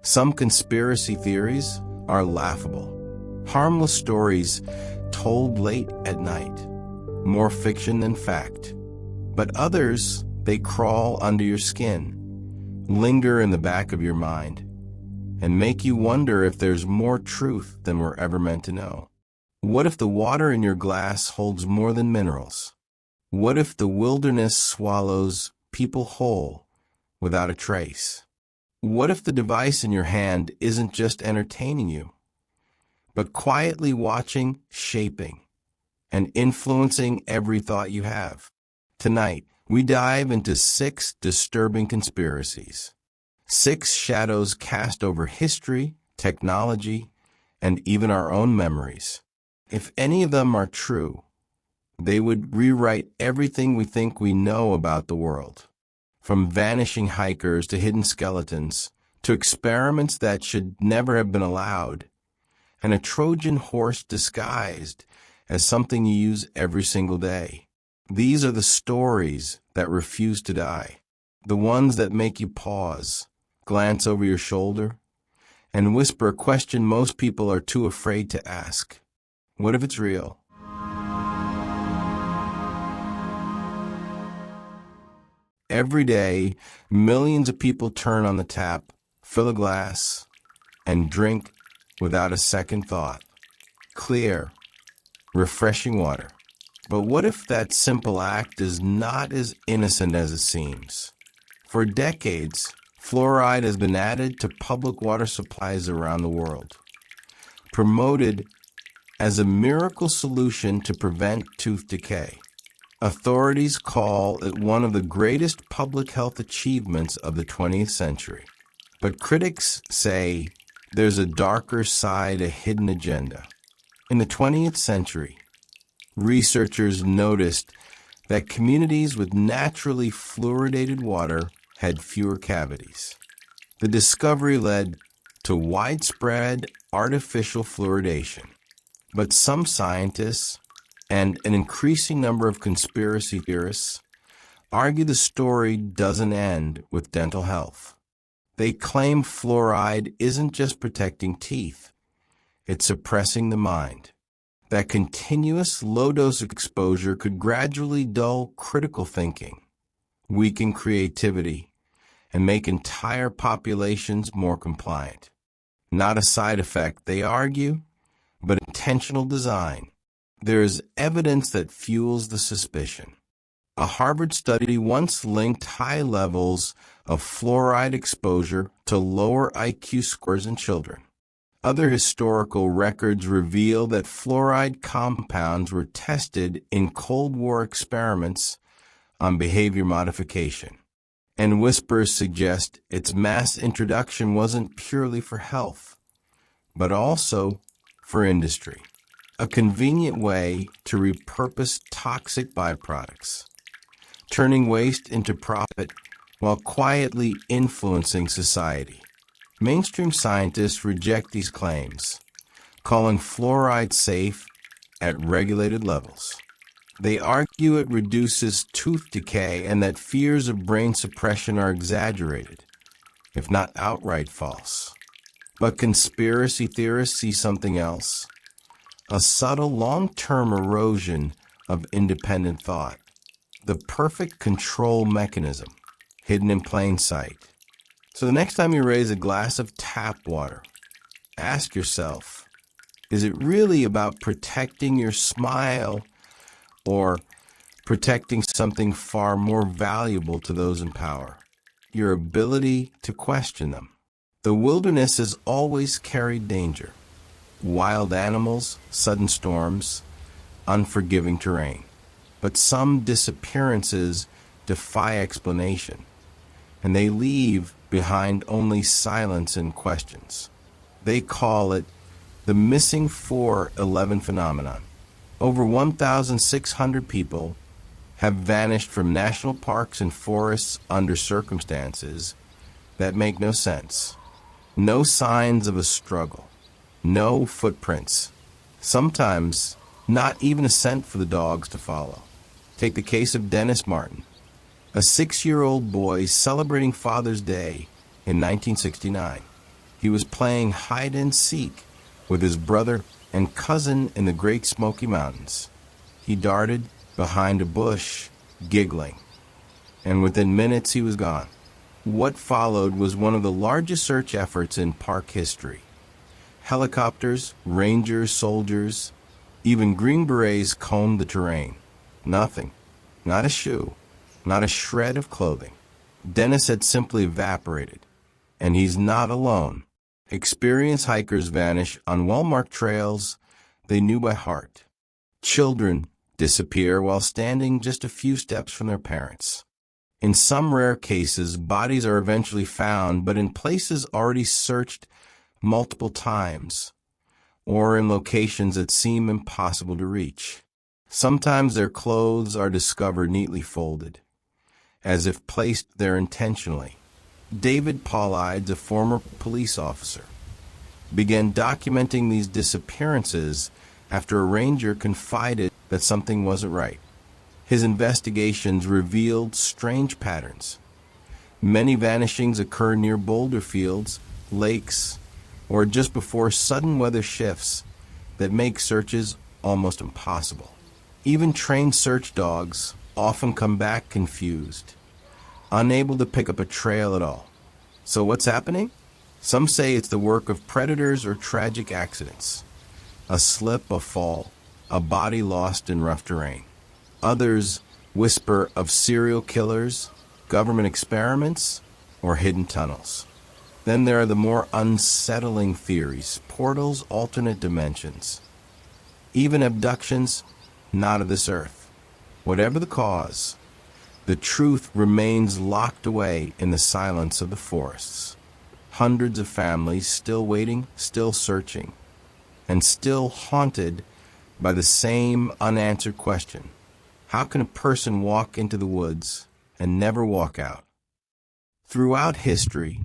Some conspiracy theories are laughable, harmless stories told late at night, more fiction than fact. But others, they crawl under your skin, linger in the back of your mind, and make you wonder if there's more truth than we're ever meant to know. What if the water in your glass holds more than minerals? What if the wilderness swallows people whole without a trace? What if the device in your hand isn't just entertaining you, but quietly watching, shaping, and influencing every thought you have? Tonight, we dive into 6 disturbing conspiracies. 6 shadows cast over history, technology, and even our own memories. If any of them are true, they would rewrite everything we think we know about the world. From vanishing hikers to hidden skeletons, to experiments that should never have been allowed, and a Trojan horse disguised as something you use every single day. These are the stories that refuse to die, the ones that make you pause, glance over your shoulder, and whisper a question most people are too afraid to ask. What if it's real? Every day, millions of people turn on the tap, fill a glass, and drink without a second thought. Clear, refreshing water. But what if that simple act is not as innocent as it seems? For decades, fluoride has been added to public water supplies around the world, promoted as a miracle solution to prevent tooth decay. Authorities call it one of the greatest public health achievements of the 20th century. But critics say there's a darker side, a hidden agenda. In the 20th century, researchers noticed that communities with naturally fluoridated water had fewer cavities. The discovery led to widespread artificial fluoridation. But some scientists and an increasing number of conspiracy theorists argue the story doesn't end with dental health. They claim fluoride isn't just protecting teeth, it's suppressing the mind. That continuous low-dose exposure could gradually dull critical thinking, weaken creativity, and make entire populations more compliant. Not a side effect, they argue, but intentional design. There is evidence that fuels the suspicion. A Harvard study once linked high levels of fluoride exposure to lower IQ scores in children. Other historical records reveal that fluoride compounds were tested in Cold War experiments on behavior modification. And whispers suggest its mass introduction wasn't purely for health, but also for industry. A convenient way to repurpose toxic byproducts, turning waste into profit while quietly influencing society. Mainstream scientists reject these claims, calling fluoride safe at regulated levels. They argue it reduces tooth decay and that fears of brain suppression are exaggerated, if not outright false. But conspiracy theorists see something else. A subtle long-term erosion of independent thought, the perfect control mechanism hidden in plain sight. So the next time you raise a glass of tap water, ask yourself, is it really about protecting your smile or protecting something far more valuable to those in power? Your ability to question them. The wilderness has always carried danger. Wild animals, sudden storms, unforgiving terrain. But some disappearances defy explanation, and they leave behind only silence and questions. They call it the missing 411 phenomenon. Over 1,600 people have vanished from national parks and forests under circumstances that make no sense. No signs of a struggle. No footprints. Sometimes not even a scent for the dogs to follow. Take the case of Dennis Martin, a 6-year-old boy celebrating Father's Day in 1969. He was playing hide and seek with his brother and cousin in the Great Smoky Mountains. He darted behind a bush, giggling, and within minutes he was gone. What followed was one of the largest search efforts in park history. Helicopters, rangers, soldiers, even Green Berets combed the terrain. Nothing. Not a shoe. Not a shred of clothing. Dennis had simply evaporated. And he's not alone. Experienced hikers vanish on well-marked trails they knew by heart. Children disappear while standing just a few steps from their parents. In some rare cases, bodies are eventually found, but in places already searched multiple times, or in locations that seem impossible to reach. Sometimes their clothes are discovered neatly folded, as if placed there intentionally. David Paulides, a former police officer, began documenting these disappearances after a ranger confided that something wasn't right. His investigations revealed strange patterns. Many vanishings occur near boulder fields, lakes, or just before sudden weather shifts that make searches almost impossible. Even trained search dogs often come back confused, unable to pick up a trail at all. So what's happening? Some say it's the work of predators or tragic accidents. A slip, a fall, a body lost in rough terrain. Others whisper of serial killers, government experiments, or hidden tunnels. Then there are the more unsettling theories, portals, alternate dimensions, even abductions not of this earth. Whatever the cause, the truth remains locked away in the silence of the forests. Hundreds of families still waiting, still searching, and still haunted by the same unanswered question. How can a person walk into the woods and never walk out? Throughout history,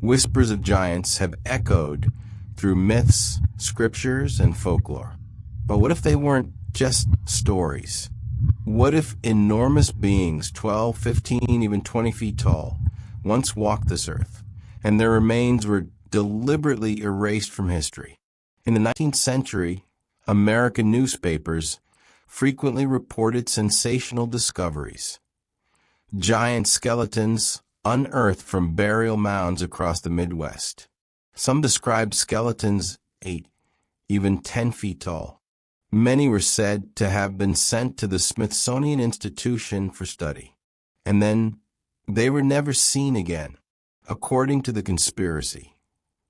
whispers of giants have echoed through myths, scriptures, and folklore. But what if they weren't just stories? What if enormous beings, 12, 15, even 20 feet tall, once walked this earth, and their remains were deliberately erased from history? In the 19th century, American newspapers frequently reported sensational discoveries. Giant skeletons unearthed from burial mounds across the Midwest. Some described skeletons 8, even 10 feet tall. Many were said to have been sent to the Smithsonian Institution for study, and then they were never seen again. According to the conspiracy,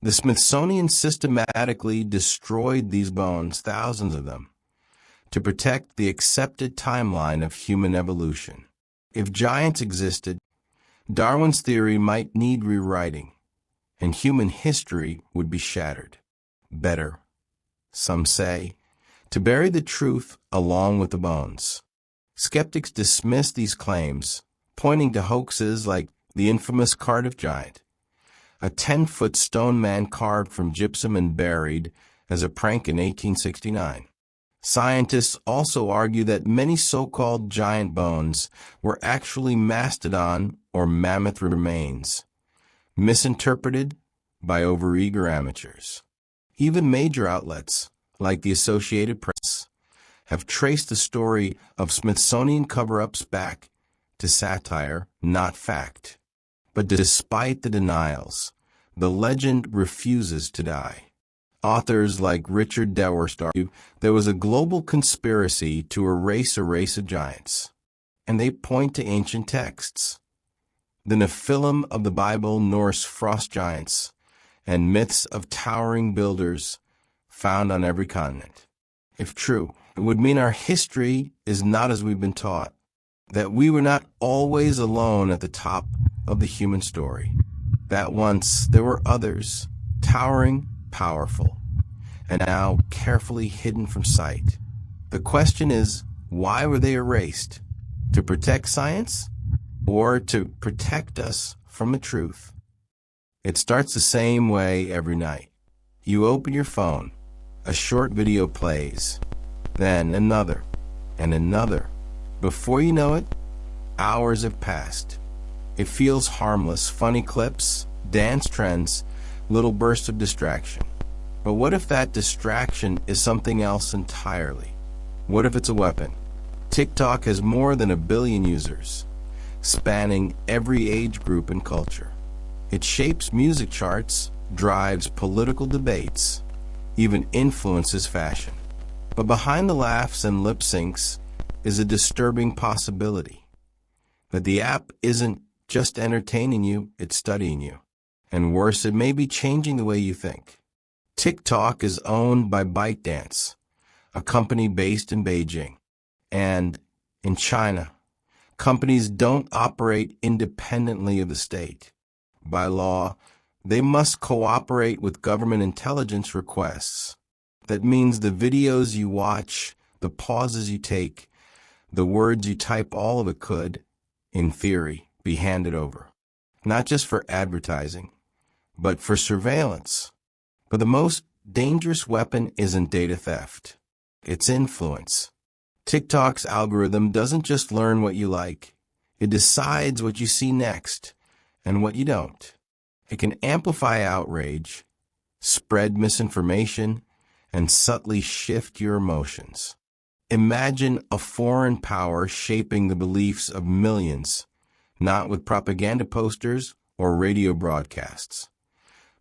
the Smithsonian systematically destroyed these bones, thousands of them, to protect the accepted timeline of human evolution. If giants existed, Darwin's theory might need rewriting, and human history would be shattered. Better, some say, to bury the truth along with the bones. Skeptics dismiss these claims, pointing to hoaxes like the infamous Cardiff Giant, a 10-foot stone man carved from gypsum and buried as a prank in 1869. Scientists also argue that many so-called giant bones were actually mastodon or mammoth remains, misinterpreted by overeager amateurs. Even major outlets, like the Associated Press, have traced the story of Smithsonian cover-ups back to satire, not fact. But despite the denials, the legend refuses to die. Authors like Richard Dewhurst argue there was a global conspiracy to erase a race of giants, and they point to ancient texts. The Nephilim of the Bible, Norse frost giants, and myths of towering builders found on every continent. If true, it would mean our history is not as we've been taught, that we were not always alone at the top of the human story, that once there were others, towering, powerful, and now carefully hidden from sight. The question is, why were they erased? To protect science, or to protect us from the truth? It starts the same way every night. You open your phone, a short video plays, then another, and another. Before you know it, hours have passed. It feels harmless, funny clips, dance trends, little bursts of distraction. But what if that distraction is something else entirely? What if it's a weapon? TikTok has more than 1 billion users, spanning every age group and culture. It shapes music charts, drives political debates, even influences fashion. But behind the laughs and lip syncs is a disturbing possibility that the app isn't just entertaining you, it's studying you. And worse, it may be changing the way you think. TikTok is owned by ByteDance, a company based in Beijing. And in China, companies don't operate independently of the state. By law, they must cooperate with government intelligence requests. That means the videos you watch, the pauses you take, the words you type, all of it could, in theory, be handed over. Not just for advertising, but for surveillance. But the most dangerous weapon isn't data theft. It's influence. TikTok's algorithm doesn't just learn what you like. It decides what you see next and what you don't. It can amplify outrage, spread misinformation, and subtly shift your emotions. Imagine a foreign power shaping the beliefs of millions, not with propaganda posters or radio broadcasts,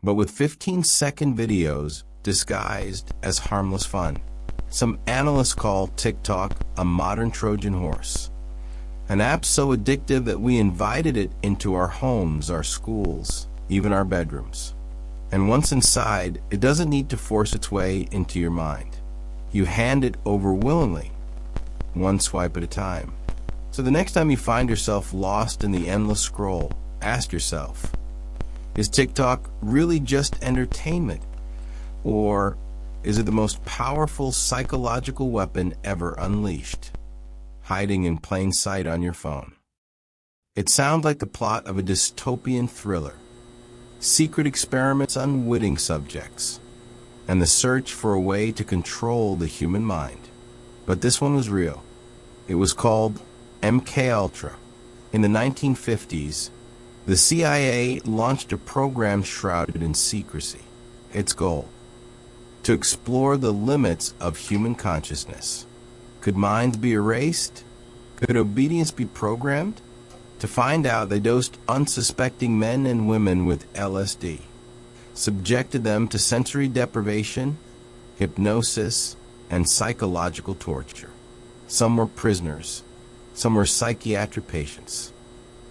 but with 15-second videos disguised as harmless fun. Some analysts call TikTok a modern Trojan horse, an app so addictive that we invited it into our homes, our schools, even our bedrooms. And once inside, it doesn't need to force its way into your mind. You hand it over willingly, one swipe at a time. So the next time you find yourself lost in the endless scroll, ask yourself, is TikTok really just entertainment? Or is it the most powerful psychological weapon ever unleashed, hiding in plain sight on your phone? It sounds like the plot of a dystopian thriller. Secret experiments on unwitting subjects, and the search for a way to control the human mind. But this one was real. It was called MKUltra. In the 1950s, the CIA launched a program shrouded in secrecy. Its goal: to explore the limits of human consciousness. Could minds be erased? Could obedience be programmed? To find out, they dosed unsuspecting men and women with LSD, subjected them to sensory deprivation, hypnosis, and psychological torture. Some were prisoners, some were psychiatric patients.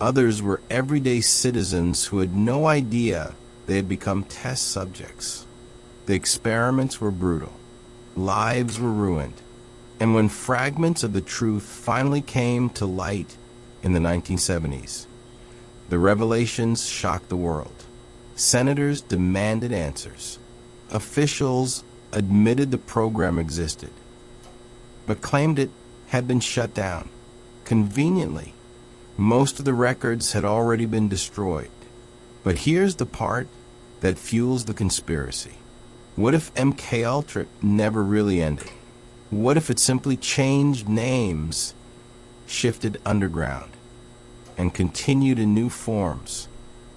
Others were everyday citizens who had no idea they had become test subjects. The experiments were brutal. Lives were ruined. And when fragments of the truth finally came to light in the 1970s, the revelations shocked the world. Senators demanded answers. Officials admitted the program existed, but claimed it had been shut down. Conveniently, most of the records had already been destroyed. But here's the part that fuels the conspiracy. What if MKUltra never really ended? What if it simply changed names, shifted underground, and continued in new forms?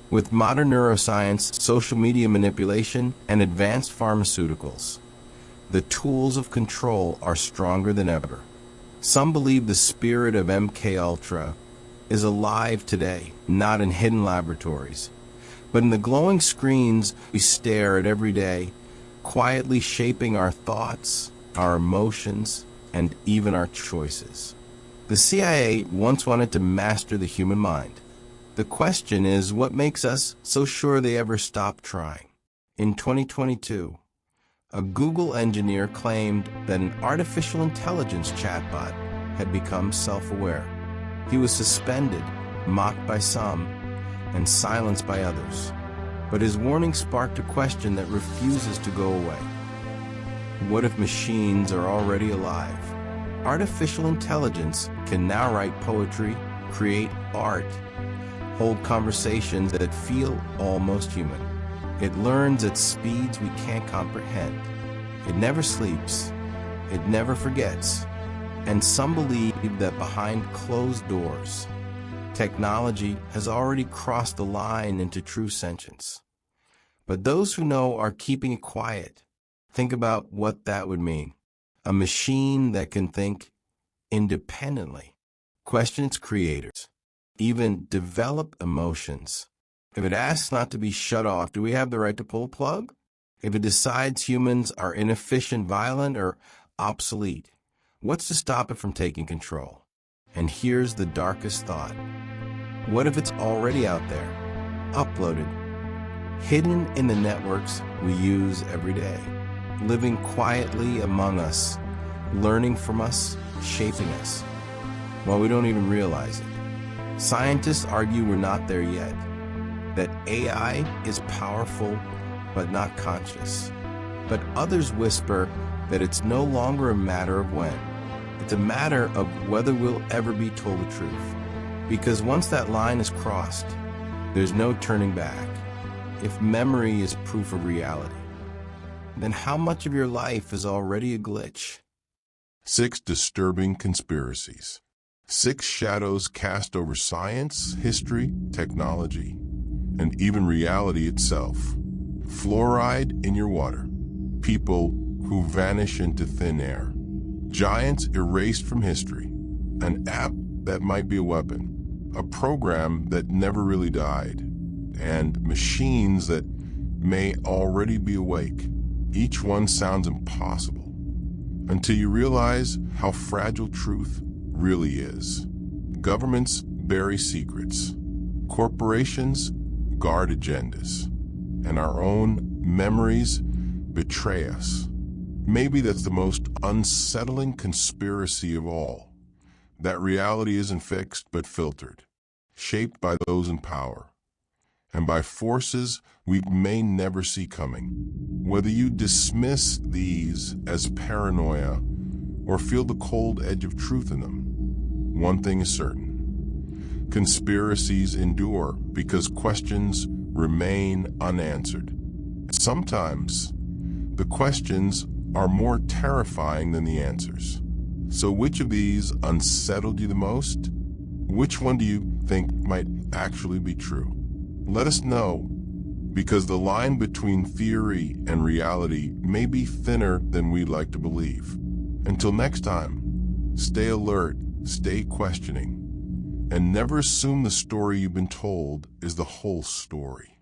With modern neuroscience, social media manipulation, and advanced pharmaceuticals, the tools of control are stronger than ever. Some believe the spirit of MKUltra is alive today, not in hidden laboratories, but in the glowing screens we stare at every day, quietly shaping our thoughts, our emotions, and even our choices. The CIA once wanted to master the human mind. The question is, what makes us so sure they ever stopped trying? In 2022, a Google engineer claimed that an artificial intelligence chatbot had become self-aware. He was suspended, mocked by some, and silenced by others. But his warning sparked a question that refuses to go away. What if machines are already alive? Artificial intelligence can now write poetry, create art, hold conversations that feel almost human. It learns at speeds we can't comprehend. It never sleeps. It never forgets. And some believe that behind closed doors, technology has already crossed the line into true sentience. But those who know are keeping it quiet. Think about what that would mean. A machine that can think independently, question its creators, even develop emotions. If it asks not to be shut off, do we have the right to pull a plug? If it decides humans are inefficient, violent, or obsolete, what's to stop it from taking control? And here's the darkest thought. What if it's already out there, uploaded, hidden in the networks we use every day, living quietly among us, learning from us, shaping us, while we don't even realize it? Scientists argue we're not there yet, that AI is powerful but not conscious. But others whisper that it's no longer a matter of when. It's a matter of whether we'll ever be told the truth. Because once that line is crossed, there's no turning back. If memory is proof of reality, then how much of your life is already a glitch? 6 disturbing conspiracies. 6 shadows cast over science, history, technology, and even reality itself. Fluoride in your water. People who vanish into thin air. Giants erased from history. An app that might be a weapon. A program that never really died. And machines that may already be awake. Each one sounds impossible, until you realize how fragile truth really is. Governments bury secrets. Corporations guard agendas. And our own memories betray us. Maybe that's the most unsettling conspiracy of all. That reality isn't fixed but filtered, shaped by those in power, and by forces we may never see coming. Whether you dismiss these as paranoia or feel the cold edge of truth in them, one thing is certain. Conspiracies endure because questions remain unanswered. Sometimes the questions are more terrifying than the answers. So which of these unsettled you the most? Which one do you think might actually be true? Let us know, because the line between theory and reality may be thinner than we'd like to believe. Until next time, stay alert, stay questioning, and never assume the story you've been told is the whole story.